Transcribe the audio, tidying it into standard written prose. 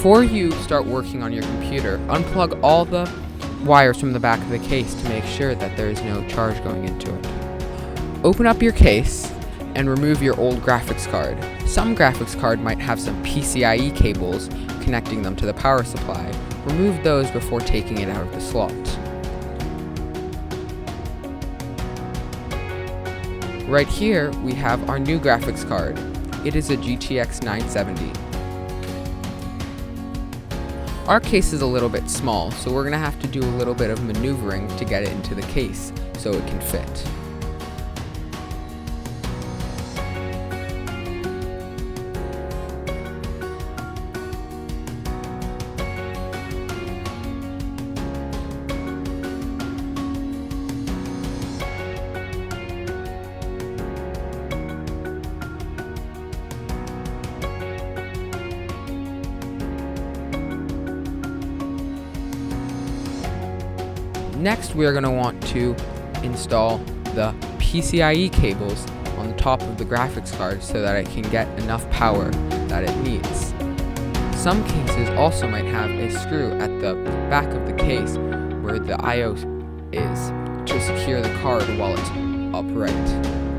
Before you start working on your computer, unplug all the wires from the back of the case to make sure that there is no charge going into it. Open up your case and remove your old graphics card. Some graphics card might have some PCIe cables connecting them to the power supply. Remove those before taking it out of the slot. Right here we have our new graphics card. It is a GTX 970. Our case is a little bit small, so we're going to have to do a little bit of maneuvering to get it into the case so it can fit. Next, we are going to want to install the PCIe cables on the top of the graphics card so that it can get enough power that it needs. Some cases also might have a screw at the back of the case where the I/O is to secure the card while it's upright.